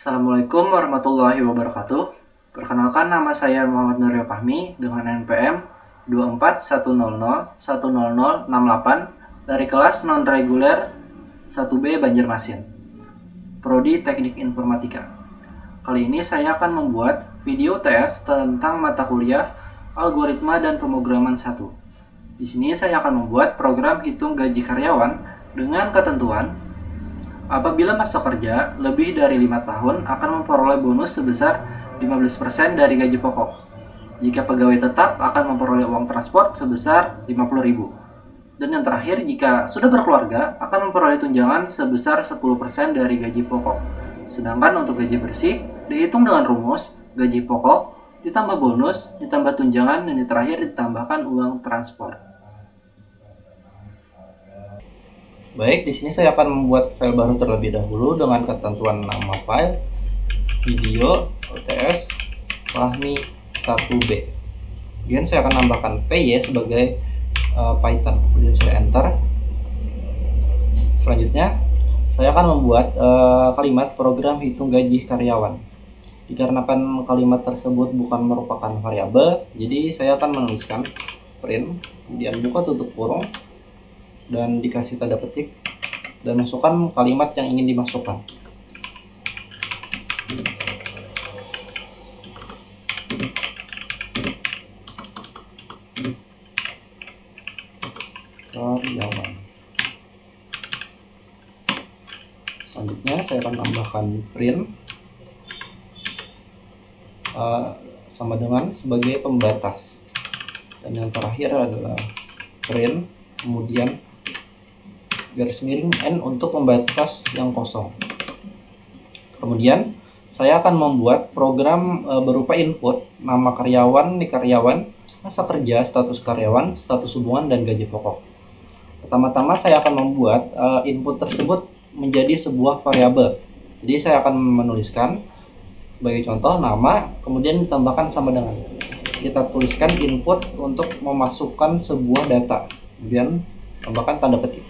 Assalamualaikum warahmatullahi wabarakatuh. Perkenalkan, nama saya Muhammad Nuril Fahmi dengan NPM 24100100068 dari kelas non-reguler 1B Banjarmasin, Prodi Teknik Informatika. Kali ini saya akan membuat video tes tentang mata kuliah Algoritma dan Pemrograman 1. Di sini saya akan membuat program hitung gaji karyawan dengan ketentuan apabila masa kerja lebih dari 5 tahun akan memperoleh bonus sebesar 15% dari gaji pokok. Jika pegawai tetap akan memperoleh uang transport sebesar 50.000. Dan yang terakhir, jika sudah berkeluarga akan memperoleh tunjangan sebesar 10% dari gaji pokok. Sedangkan untuk gaji bersih dihitung dengan rumus gaji pokok ditambah bonus ditambah tunjangan dan yang terakhir ditambahkan uang transport. Baik, di sini saya akan membuat file baru terlebih dahulu dengan ketentuan nama file video UTS Fahmi 1B. Kemudian saya akan nambahkan PY sebagai Python. Kemudian saya enter. Selanjutnya saya akan membuat kalimat program hitung gaji karyawan. Dikarenakan kalimat tersebut bukan merupakan variabel, jadi saya akan menuliskan print, kemudian buka tutup kurung, dan dikasih tanda petik dan masukkan kalimat yang ingin dimasukkan. Karyawan. Selanjutnya saya akan tambahkan print sama dengan sebagai pembatas, dan yang terakhir adalah print kemudian garis miring N untuk pembatas yang kosong. Kemudian saya akan membuat program berupa input nama karyawan di karyawan, masa kerja, status karyawan, status hubungan, dan gaji pokok. Pertama-tama saya akan membuat input tersebut menjadi sebuah variabel. Jadi saya akan menuliskan sebagai contoh nama, kemudian ditambahkan sama dengan. Kita tuliskan input untuk memasukkan sebuah data, kemudian tambahkan tanda petik.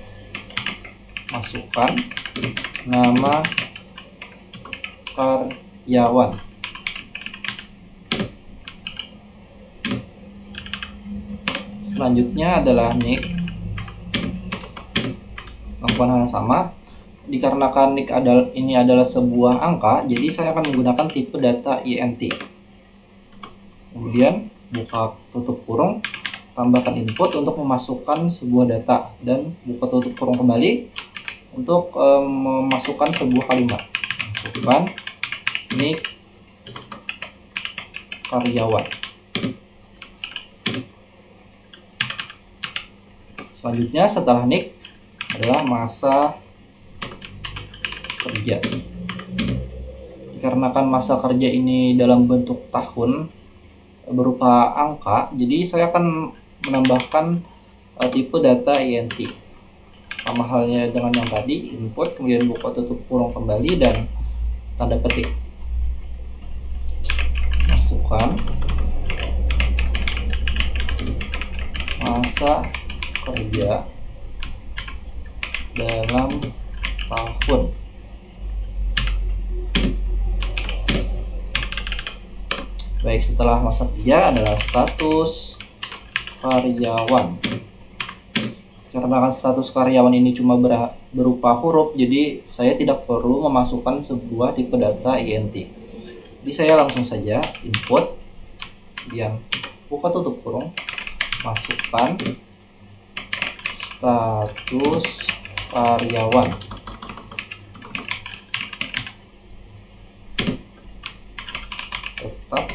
Masukkan nama karyawan. Selanjutnya adalah nick. Lakukan hal yang sama. Dikarenakan nick ini adalah sebuah angka, jadi saya akan menggunakan tipe data int. Kemudian buka tutup kurung, tambahkan input untuk memasukkan sebuah data, dan buka tutup kurung kembali untuk memasukkan sebuah kalimat. Masukkan nick karyawan. Selanjutnya setelah nick adalah masa kerja. Dikarenakan masa kerja ini dalam bentuk tahun berupa angka, jadi saya akan menambahkan tipe data int. Sama halnya dengan yang tadi, input, kemudian buka tutup kurung kembali, dan tanda petik. Masukkan masa kerja dalam tahun. Baik, setelah masa kerja adalah status karyawan. Karena status karyawan ini cuma berupa huruf, jadi saya tidak perlu memasukkan sebuah tipe data int. Jadi saya langsung saja input, kemudian buka tutup kurung, masukkan status karyawan. Tetap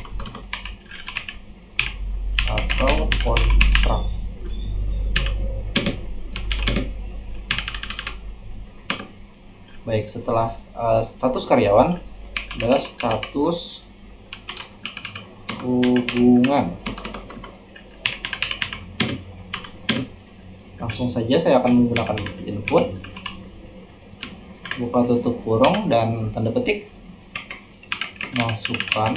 atau kontrak. Baik, setelah status karyawan adalah status hubungan. Langsung saja saya akan menggunakan input, buka tutup kurung, dan tanda petik. Masukkan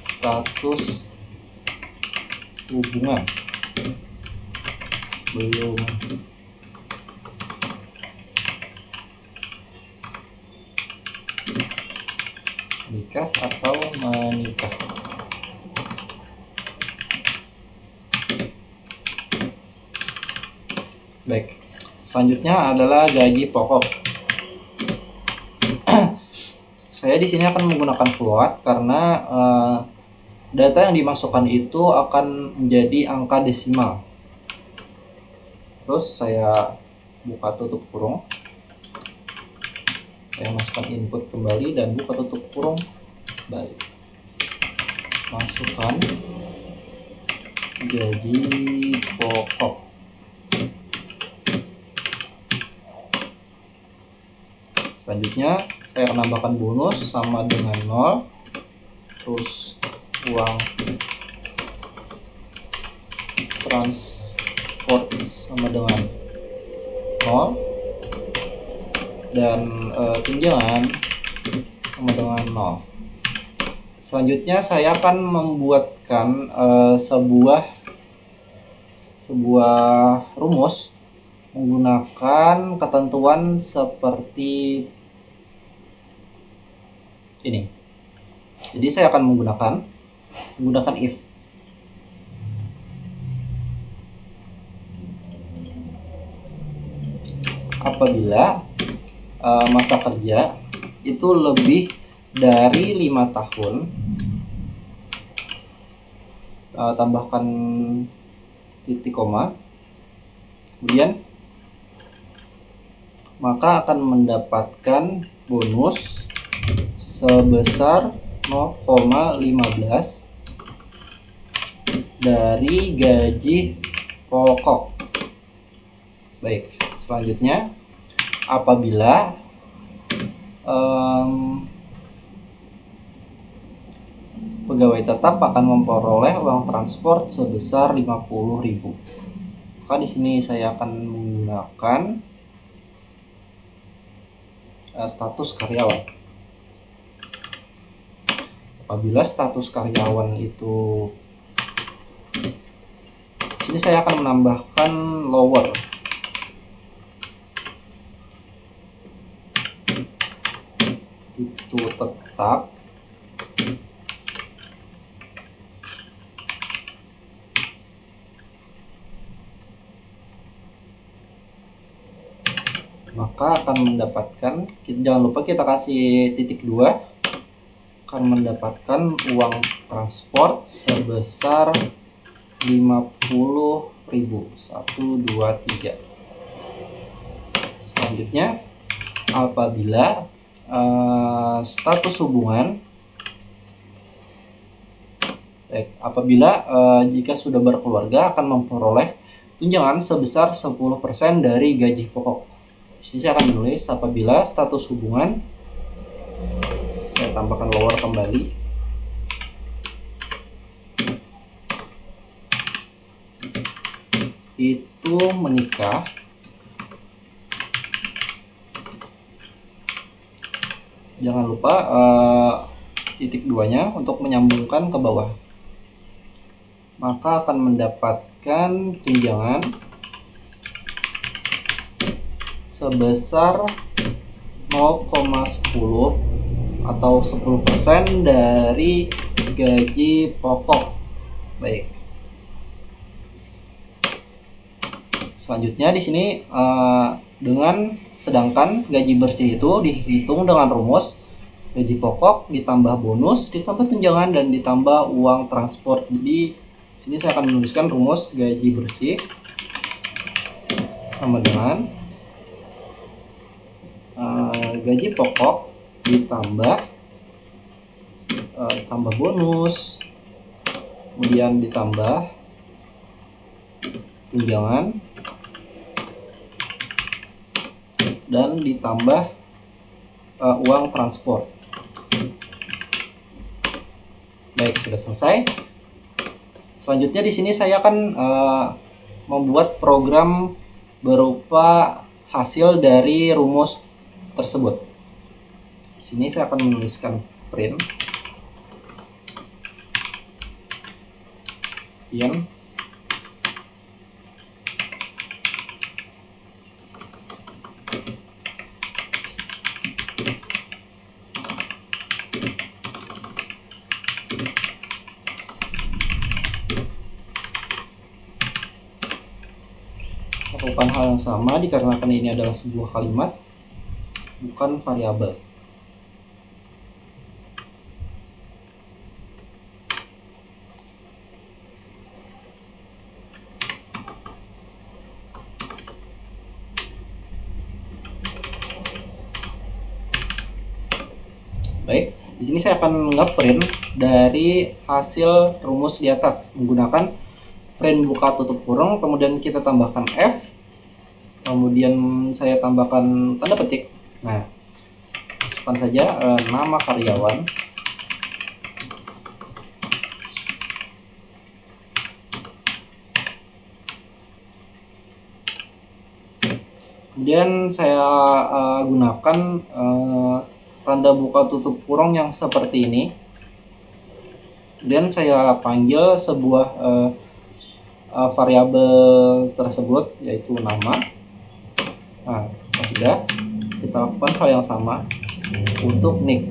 status hubungan. Belum. nikah atau menikah. Baik, selanjutnya adalah gaji pokok. Saya di sini akan menggunakan float karena data yang dimasukkan itu akan menjadi angka desimal. Terus saya buka tutup kurung, saya masukkan input kembali dan buka tutup kurung kembali. Masukkan gaji pokok. Selanjutnya saya akan tambahkan bonus sama dengan 0. Terus uang transport sama dengan 0. Dan tunjangan sama dengan 0. Selanjutnya saya akan membuatkan sebuah rumus menggunakan ketentuan seperti ini. Jadi saya akan menggunakan if. Apabila masa kerja itu lebih dari 5 tahun, tambahkan titik koma, kemudian maka akan mendapatkan bonus sebesar 0,15 dari gaji pokok. Baik, selanjutnya apabila pegawai tetap akan memperoleh uang transport sebesar 50.000. Maka di sini saya akan menggunakan status karyawan. Apabila status karyawan itu, sini saya akan menambahkan lower. Itu tetap. Maka akan mendapatkan, jangan lupa kita kasih titik 2, akan mendapatkan uang transport sebesar 50.000. 1, 2, 3. Selanjutnya apabila status hubungan, apabila jika sudah berkeluarga akan memperoleh tunjangan sebesar 10% dari gaji pokok. Di sini saya akan menulis apabila status hubungan, saya tambahkan lower kembali, itu menikah, jangan lupa titik 2-nya untuk menyambungkan ke bawah, maka akan mendapatkan tunjangan sebesar 0,10 atau 10% dari gaji pokok. Baik. Selanjutnya di sini sedangkan gaji bersih itu dihitung dengan rumus gaji pokok ditambah bonus ditambah tunjangan dan ditambah uang transport. Jadi sini saya akan menuliskan rumus gaji bersih sama dengan gaji pokok ditambah bonus, kemudian ditambah tunjangan dan ditambah uang transport. Baik, sudah selesai. Selanjutnya di sini saya akan membuat program berupa hasil dari rumus tersebut. Di sini saya akan menuliskan print in Lakukan hal yang sama dikarenakan ini adalah sebuah kalimat, bukan variabel. Baik, di sini saya akan ngeprint dari hasil rumus di atas menggunakan print buka tutup kurung, kemudian kita tambahkan F, kemudian saya tambahkan tanda petik. Nah, masukkan saja nama karyawan, kemudian saya gunakan tanda buka tutup kurung yang seperti ini. Kemudian saya panggil sebuah variabel tersebut, yaitu nama. Nah, sudah, kita lakukan hal yang sama untuk nick.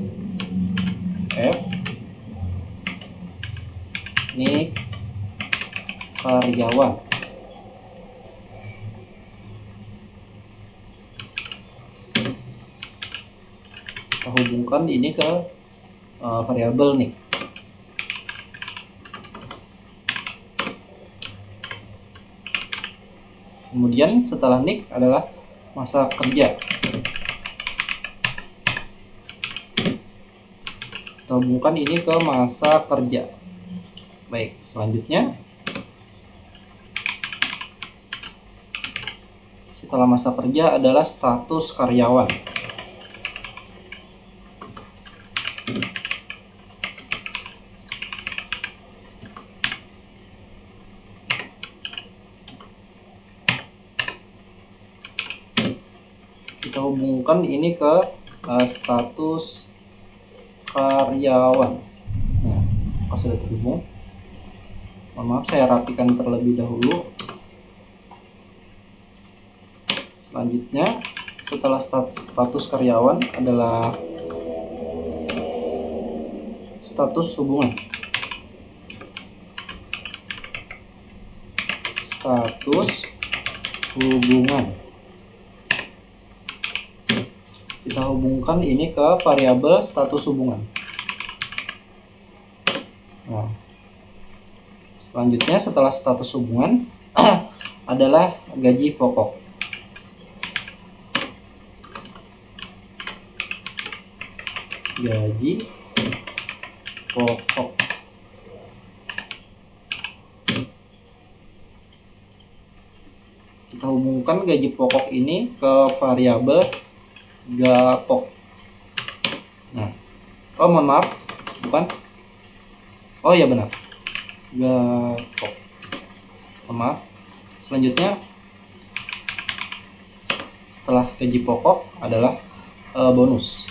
F nick karyawan. Kita hubungkan ini ke variabel nick. Kemudian setelah nick adalah masa kerja. Kita hubungkan ini ke masa kerja. Baik, selanjutnya setelah masa kerja adalah status karyawan. Kita hubungkan ini ke status karyawan. Nah, kalau sudah terhubung, mohon maaf saya rapikan terlebih dahulu. Selanjutnya, setelah status karyawan adalah status hubungan. Status hubungan. Kita hubungkan ini ke variabel status hubungan. Nah, selanjutnya setelah status hubungan adalah gaji pokok. Gaji pokok. Kita hubungkan gaji pokok ini ke variabel gapok. Nah, oh mohon maaf, bukan. Oh ya benar, gapok. Mohon maaf. Selanjutnya setelah gaji pokok adalah bonus.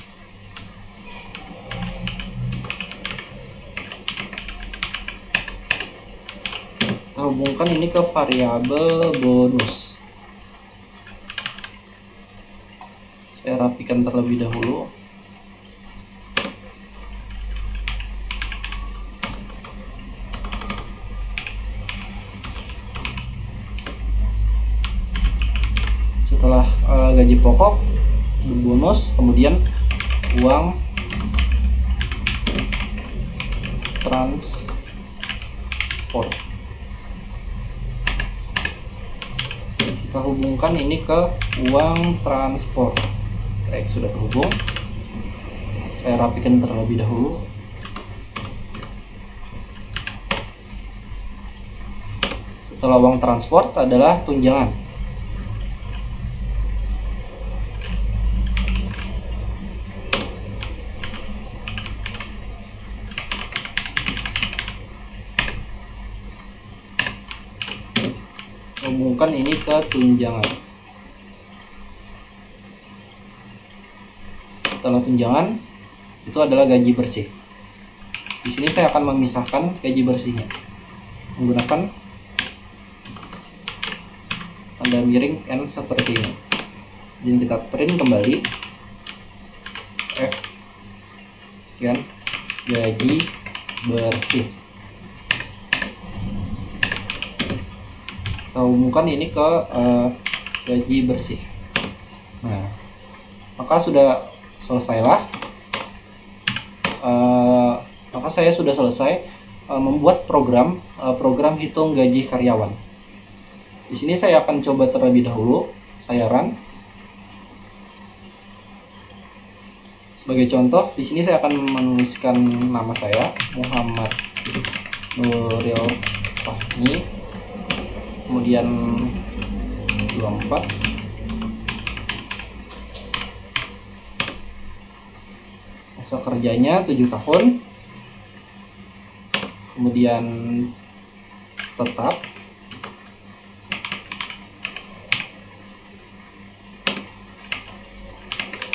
Kita hubungkan ini ke variabel bonus. Saya rapikan terlebih dahulu. Setelah gaji pokok, bonus, kemudian uang transport. Kita hubungkan ini ke uang transport. Baik, sudah terhubung. Saya rapikan terlebih dahulu. Setelah uang transport adalah tunjangan. Hubungkan ini ke tunjangan. Setelah tunjangan itu adalah gaji bersih. Di sini saya akan memisahkan gaji bersihnya menggunakan tanda miring N seperti ini. Dan kita print kembali F kan gaji bersih. Kita hubungkan ini ke gaji bersih. Nah, maka sudah selesailah. Maka saya sudah selesai membuat program hitung gaji karyawan. Di sini saya akan coba terlebih dahulu. Saya run. Sebagai contoh, di sini saya akan menuliskan nama saya, Muhammad Nuril Fahmi, kemudian 24, masa kerjanya 7 tahun, kemudian tetap,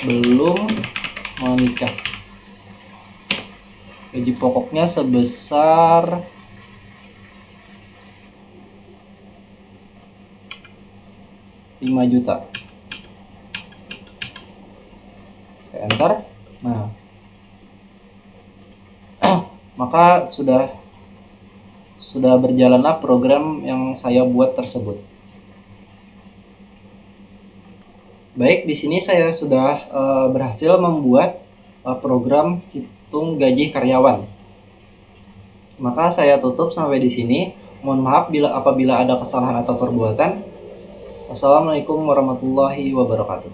belum menikah. Gaji pokoknya sebesar 5 juta. Saya enter. Nah, maka sudah berjalanlah program yang saya buat tersebut. Baik, di sini saya sudah berhasil membuat program hitung gaji karyawan. Maka saya tutup sampai di sini. Mohon maaf apabila ada kesalahan atau perbuatan. Wassalamualaikum warahmatullahi wabarakatuh.